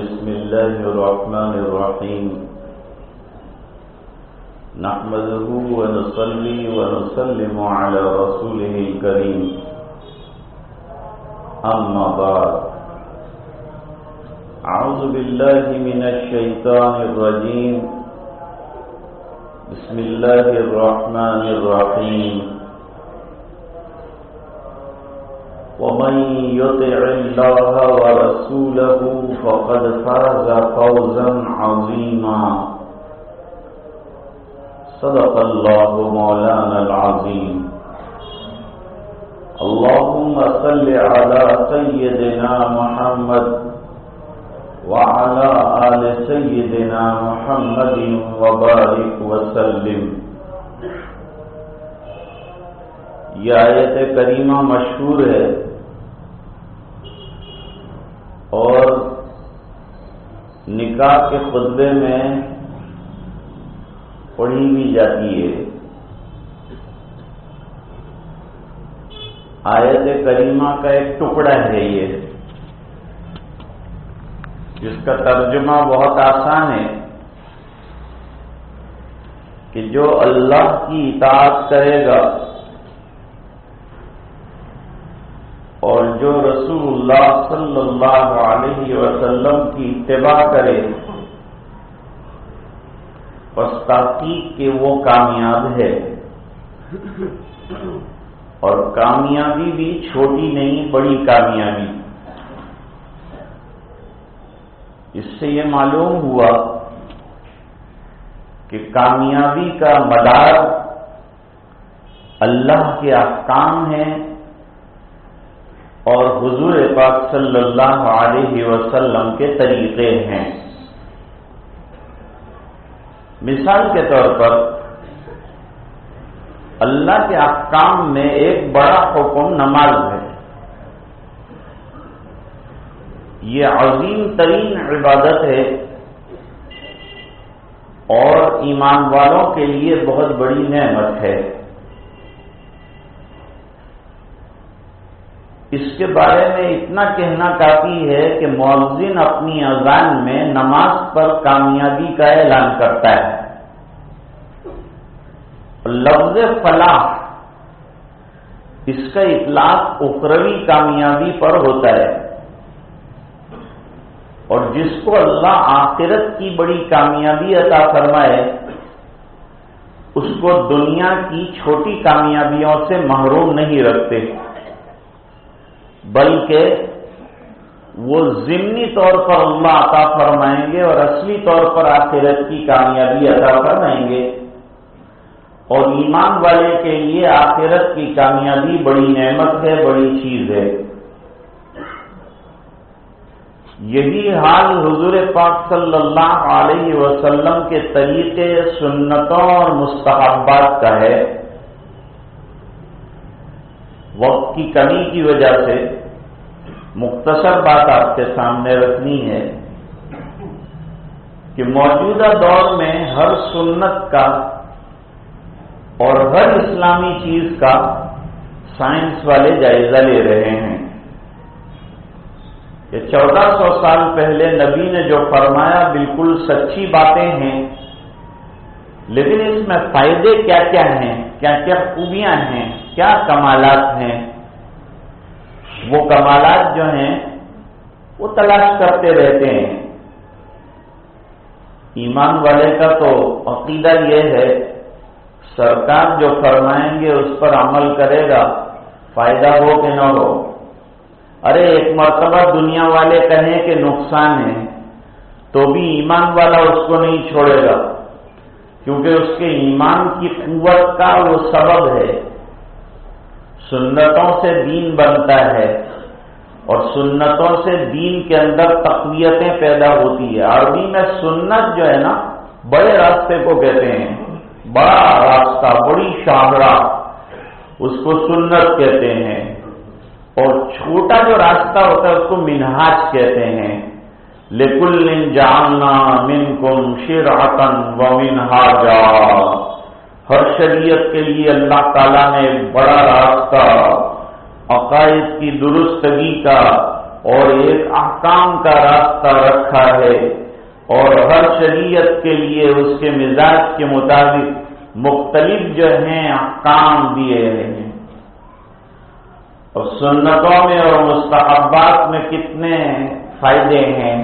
بسم الله الرحمن الرحيم نحمده ونصلي ونسلم على رسوله الكريم أما بعد أعوذ بالله من الشيطان الرجيم بسم الله الرحمن الرحيم ومن يطع الله ورسوله فقد فاز فوزا عظيما صدق الله مولانا العظيم اللهم صل على سيدنا محمد وعلى آل سيدنا محمد وبارك وسلم. یہ آیت کریمہ مشہور ہے اور نکاح کے خطبے میں پڑھی بھی جاتی ہے. آیت کریمہ کا ایک ٹکڑا ہے یہ، جس کا ترجمہ بہت آسان ہے کہ جو اللہ کی اطاعت کرے گا اور جو رسول اللہ صلی اللہ علیہ وسلم کی اتباع کرے بس تحقیق کہ وہ کامیاب ہے، اور کامیابی بھی چھوٹی نہیں بڑی کامیابی. اس سے یہ معلوم ہوا کہ کامیابی کا مدار اللہ کے احکام ہیں اور حضور پاک صلی اللہ علیہ وسلم کے طریقے ہیں. مثال کے طور پر اللہ کے احکام میں ایک بڑا حکم نماز ہے. یہ عظیم ترین عبادت ہے اور ایمان والوں کے لیے بہت بڑی نعمت ہے. اس کے بارے میں اتنا کہنا کافی ہے کہ مؤذن اپنی اذان میں نماز پر کامیابی کا اعلان کرتا ہے. لفظ فلاح اس کا اطلاق اخروی کامیابی پر ہوتا ہے، اور جس کو اللہ آخرت کی بڑی کامیابی عطا فرمائے اس کو دنیا کی چھوٹی کامیابیوں سے محروم نہیں رکھتے، بلکہ وہ ضمنی طور پر اللہ عطا فرمائیں گے اور اصلی طور پر آخرت کی کامیابی عطا فرمائیں گے. اور ایمان والے کے لیے آخرت کی کامیابی بڑی نعمت ہے، بڑی چیز ہے. یہی حال حضور پاک صلی اللہ علیہ وسلم کے طریقے، سنتوں اور مستحبات کا ہے. وقت کی کمی کی وجہ سے مختصر بات آپ کے سامنے رکھنی ہے کہ موجودہ دور میں ہر سنت کا اور ہر اسلامی چیز کا سائنس والے جائزہ لے رہے ہیں. یہ 1400 سال پہلے نبی نے جو فرمایا بالکل سچی باتیں ہیں، لیکن اس میں فائدے کیا کیا ہیں، کیا کیا خوبیاں ہیں، کیا کمالات ہیں، وہ کمالات جو ہیں وہ تلاش کرتے رہتے ہیں. ایمان والے کا تو عقیدہ یہ ہے سرکار جو فرمائیں گے اس پر عمل کرے گا، فائدہ ہو کہ نہ ہو. ارے ایک مرتبہ دنیا والے کہیں کہ نقصان ہے تو بھی ایمان والا اس کو نہیں چھوڑے گا، کیونکہ اس کے ایمان کی قوت کا وہ سبب ہے. سنتوں سے دین بنتا ہے اور سنتوں سے دین کے اندر تقویتیں پیدا ہوتی ہے. عربی میں سنت جو ہے نا بڑے راستے کو کہتے ہیں، بڑا راستہ، بڑی شاہراہ، اس کو سنت کہتے ہیں. اور چھوٹا جو راستہ ہوتا ہے اس کو منہاج کہتے ہیں. لِكُلٍّ جَعَلْنَا مِنْكُمْ شِرْعَةً وَمِنْهَاجًا. ہر شریعت کے لیے اللہ تعالیٰ نے ایک بڑا راستہ، عقائد کی درستگی کا اور ایک احکام کا راستہ رکھا ہے، اور ہر شریعت کے لیے اس کے مزاج کے مطابق مختلف جو ہیں احکام دیے ہیں۔ اور سنتوں میں اور مستحبات میں کتنے فائدے ہیں،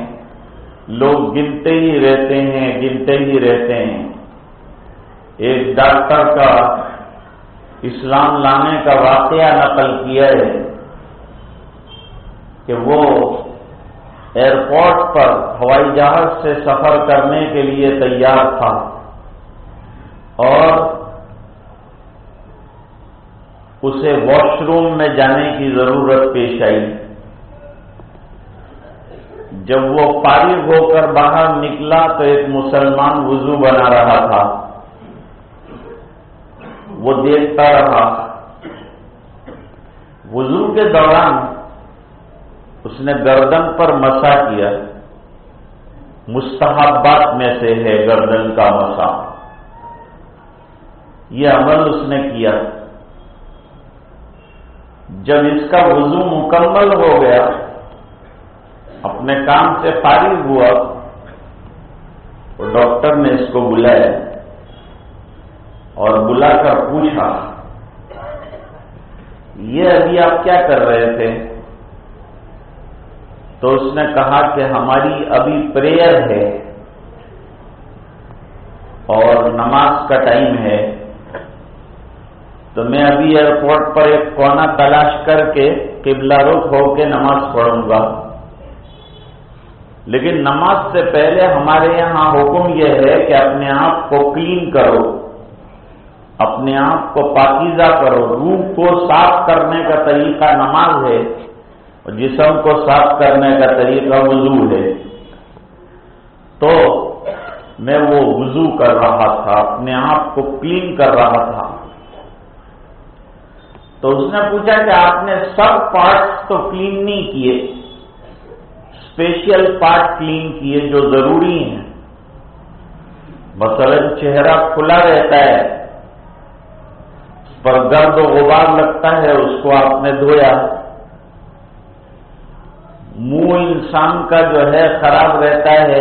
لوگ گنتے ہی رہتے ہیں۔ ایک ڈاکٹر کا اسلام لانے کا واقعہ نقل کیا ہے کہ وہ ایئرپورٹ پر ہوائی جہاز سے سفر کرنے کے لیے تیار تھا، اور اسے واش روم میں جانے کی ضرورت پیش آئی۔ جب وہ فارغ ہو کر باہر نکلا تو ایک مسلمان وضو بنا رہا تھا، وہ دیکھتا رہا۔ وضو کے دوران اس نے گردن پر مسح کیا، مستحبات میں سے ہے گردن کا مسح، یہ عمل اس نے کیا۔ جب اس کا وضو مکمل ہو گیا، اپنے کام سے فارغ ہوا، تو ڈاکٹر نے اس کو بلایا اور بلا کر پوچھا، یہ ابھی آپ کیا کر رہے تھے؟ تو اس نے کہا کہ ہماری ابھی پریئر ہے اور نماز کا ٹائم ہے، تو میں ابھی ایئرپورٹ پر ایک کونا تلاش کر کے قبلہ رخ ہو کے نماز پڑھوں گا، لیکن نماز سے پہلے ہمارے یہاں حکم یہ ہے کہ اپنے آپ کو کلین کرو، اپنے آپ کو پاکیزہ کرو۔ روح کو صاف کرنے کا طریقہ نماز ہے، اور جسم کو صاف کرنے کا طریقہ وضو ہے۔ تو میں وہ وضو کر رہا تھا، اپنے آپ کو کلین کر رہا تھا۔ تو اس نے پوچھا کہ آپ نے سب پارٹس تو کلین نہیں کیے، اسپیشل پارٹ کلین کیے جو ضروری ہیں۔ مثلا چہرہ کھلا رہتا ہے، اس پر گرد و غبار لگتا ہے، اس کو آپ نے دھویا۔ منہ انسان کا جو ہے خراب رہتا ہے،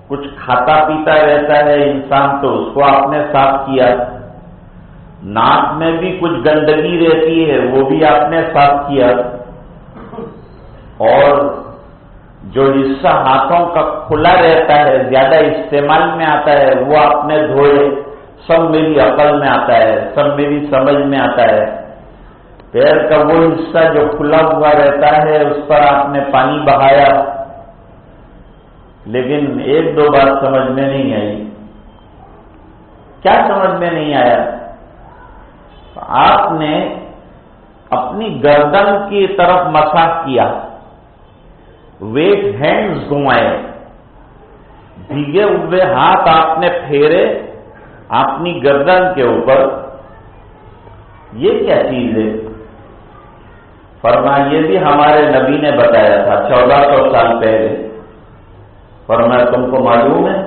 کچھ کھاتا پیتا رہتا ہے انسان، تو اس کو آپ نے صاف کیا۔ ناک میں بھی کچھ گندگی رہتی ہے، وہ بھی آپ نے صاف کیا۔ اور جو حصہ ہاتھوں کا کھلا رہتا ہے، زیادہ استعمال میں آتا ہے، وہ آپ نے دھوئے۔ سب میری عقل میں آتا ہے، سب میری سمجھ میں آتا ہے۔ پیر کا وہ حصہ جو کھلا ہوا رہتا ہے، اس پر آپ نے پانی بہایا، لیکن ایک دو بات سمجھ میں نہیں آئی۔ کیا سمجھ میں نہیں آیا؟ آپ نے اپنی گردن کی طرف مسح کیا، ویٹ ہینڈز گھمائے، بھیگے ہوئے ہاتھ آپ نے پھیرے اپنی گردن کے اوپر۔ یہ کیا چیز ہے؟ فرمایا یہ بھی ہمارے نبی نے بتایا تھا 1400 سال پہلے۔ فرمایا تم کو معلوم ہے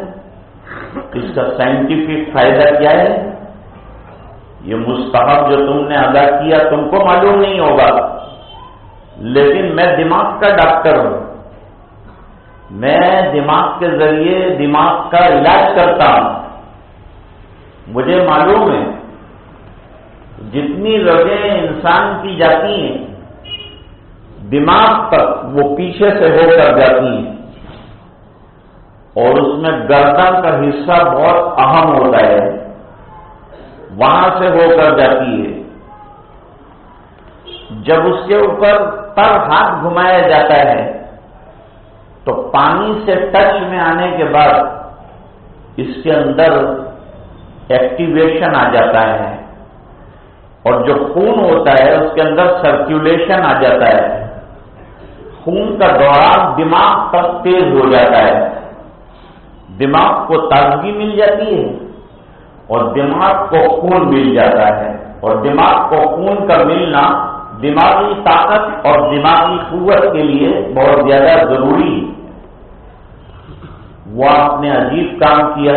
اس کا سائنٹیفک فائدہ کیا ہے؟ یہ مستحب جو تم نے ادا کیا تم کو معلوم نہیں ہوگا، لیکن میں دماغ کا ڈاکٹر ہوں، میں دماغ کے ذریعے دماغ کا علاج کرتا ہوں۔ مجھے معلوم ہے جتنی رگیں انسان کی جاتی ہیں دماغ تک، وہ پیچھے سے ہو کر جاتی ہیں، اور اس میں گردن کا حصہ بہت اہم ہوتا ہے، وہاں سے ہو کر جاتی ہے۔ جب اس کے اوپر پر ہاتھ گھمایا جاتا ہے تو پانی سے ٹچ میں آنے کے بعد اس کے اندر ایکٹیویشن آ جاتا ہے، اور جو خون ہوتا ہے اس کے اندر سرکولیشن آ جاتا ہے، خون کا دوران دماغ تک تیز ہو جاتا ہے، دماغ کو تازگی مل جاتی ہے، اور دماغ کو خون مل جاتا ہے، اور دماغ کو خون کا ملنا دماغی طاقت اور دماغی قوت کے لیے بہت زیادہ ضروری ہے۔ وہ آپ نے عجیب کام کیا،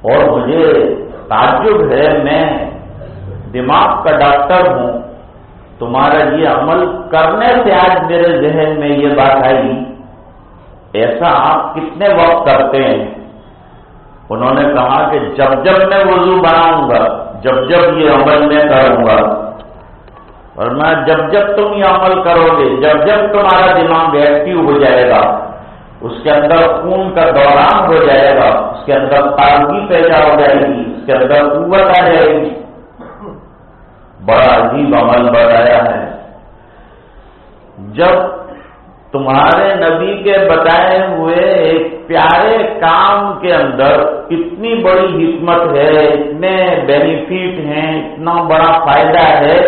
اور مجھے تعجب ہے، میں دماغ کا ڈاکٹر ہوں، تمہارا یہ عمل کرنے سے آج میرے ذہن میں یہ بات آئی، ایسا آپ کتنے وقت کرتے ہیں؟ انہوں نے کہا کہ جب جب میں وضو بناؤں گا، جب جب یہ عمل میں کروں گا، اور میں جب جب تم یہ عمل کرو گے، جب جب تمہارا دماغ ایکٹیو ہو جائے گا، اس کے اندر خون کا دوران ہو جائے گا، اس کے اندر تازگی پیدا ہو جائے گی، اس کے اندر قوت آ جائے گی۔ بڑا عجیب عمل بتایا ہے۔ جب تمہارے نبی کے بتائے ہوئے ایک پیارے کام کے اندر اتنی بڑی حکمت ہے، اتنے بینیفٹ ہیں، اتنا بڑا فائدہ ہے،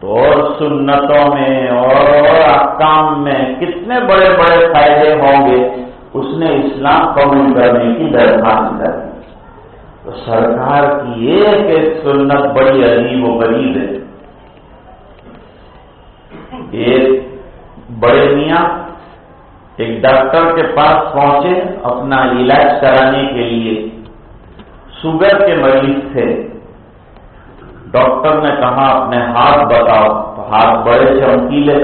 تو اور سنتوں میں اور احکام میں کتنے بڑے بڑے فائدے ہوں گے، اس نے اسلام قبول کرنے کی درخواست کر دی۔ تو سرکار کی ایک ایک سنت بڑی عجیب و غریب ہے۔ ایک بڑے میاں ایک ڈاکٹر کے پاس پہنچے اپنا علاج کرانے کے لیے، شوگر کے مریض تھے۔ ڈاکٹر نے کہا اپنے ہاتھ بتاؤ، تو ہاتھ بڑے چمکیلے،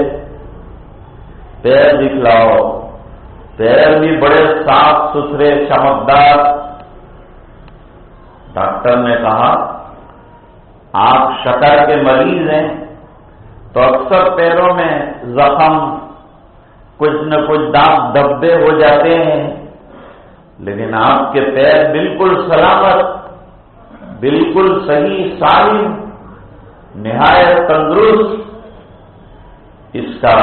پیر دکھلاؤ، پیر بھی بڑے صاف ستھرے چمکدار۔ ڈاکٹر نے کہا آپ شکر کے مریض ہیں تو اکثر پیروں میں زخم، کچھ نہ کچھ داغ دھبے ہو جاتے ہیں، لیکن آپ کے پیر بالکل سلامت، بالکل صحیح سالم، نہایت تندرست، اس کا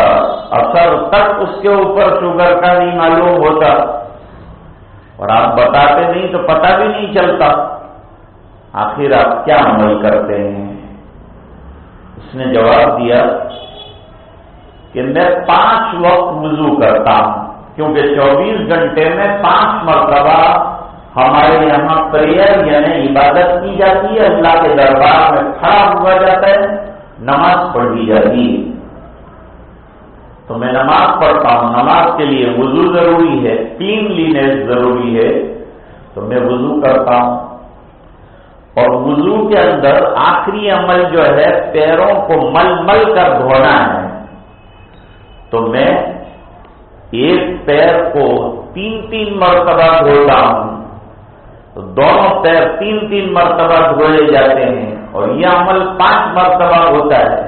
اثر تک اس کے اوپر شوگر کا نہیں معلوم ہوتا، اور آپ بتاتے نہیں تو پتہ بھی نہیں چلتا۔ آخر آپ کیا عمل کرتے ہیں؟ اس نے جواب دیا کہ میں 5 وقت وضو کرتا ہوں، کیونکہ 24 گھنٹے میں 5 مرتبہ ہمارے یہاں پریئر یعنی عبادت کی جاتی ہے، اللہ کے دربار میں کھڑا ہوا جاتا ہے، نماز پڑھی جاتی ہے۔ تو میں نماز پڑھتا ہوں، نماز کے لیے وضو ضروری ہے، کلینلینس ضروری ہے، تو میں وضو کرتا ہوں۔ اور وضو کے اندر آخری عمل جو ہے پیروں کو مل مل کر دھونا ہے، تو میں ایک پیر کو 3 مرتبہ دھوتا ہوں، تو دونوں پیر 3 مرتبہ دھوئے جاتے ہیں، اور یہ عمل 5 مرتبہ ہوتا ہے۔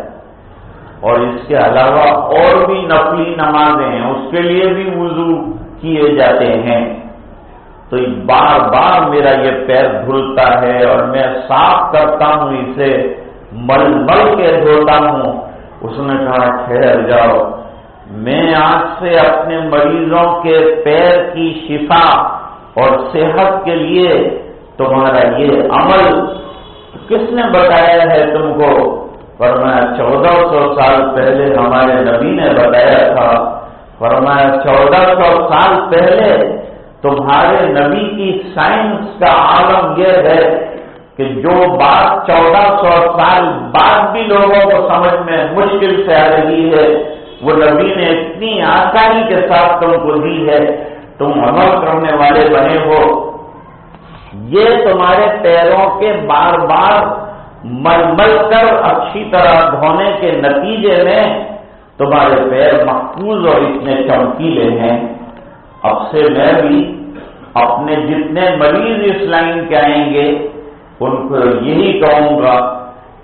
اور اس کے علاوہ اور بھی نفلی نمازیں ہیں، اس کے لیے بھی وضو کیے جاتے ہیں۔ تو بار بار میرا یہ پیر دھلتا ہے اور میں صاف کرتا ہوں، اسے مل مل کے دھوتا ہوں۔ اس نے کہا ٹھہر جاؤ، میں آج سے اپنے مریضوں کے پیر کی شفا اور صحت کے لیے تمہارا یہ عمل کس نے بتایا ہے تم کو؟ فرمایا 1400 سال پہلے ہمارے نبی نے بتایا تھا۔ فرمایا 1400 سال پہلے تمہارے نبی کی سائنس کا عالم یہ ہے کہ جو بات 1400 سال بعد بھی لوگوں کو سمجھ میں مشکل سے آ رہی ہے، وہ نبی نے اتنی آسانی کے ساتھ تم کو دی ہے، تم عمل کرنے والے بنے ہو۔ یہ تمہارے پیروں کے بار بار مل مل کر اچھی طرح دھونے کے نتیجے میں تمہارے پیر محفوظ اور اتنے چمکیلے ہیں۔ اب سے میں بھی اپنے جتنے مریض اس لائن کے آئیں گے ان کو یہی کہوں گا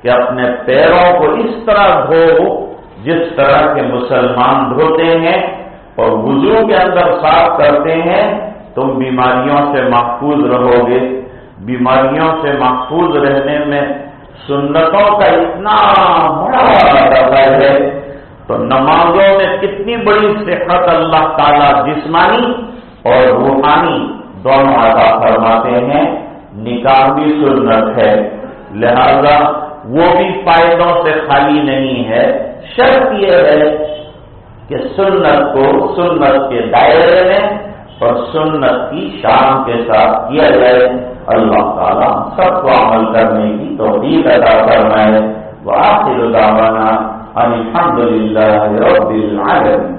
کہ اپنے پیروں کو اس طرح دھو جس طرح کے مسلمان دھوتے ہیں، اور وضو کے اندر صاف کرتے ہیں، تم بیماریوں سے محفوظ رہو گے۔ بیماریوں سے محفوظ رہنے میں سنتوں کا اتنا بڑا دخل ہے، تو نمازوں میں کتنی بڑی صحت اللہ تعالیٰ جسمانی اور روحانی دونوں عطا فرماتے ہیں۔ نکاح بھی سنت ہے، لہذا وہ بھی فائدوں سے خالی نہیں ہے۔ شرط یہ ہے کہ سنت کو سنت کے دائرے میں اور سنت کی شان کے ساتھ کیا جائے۔ اللہ تعالیٰ سب کو عمل کرنے کی توفیق عطا فرمائے۔ وآخر دعوانا الحمد للہ رب العالمین۔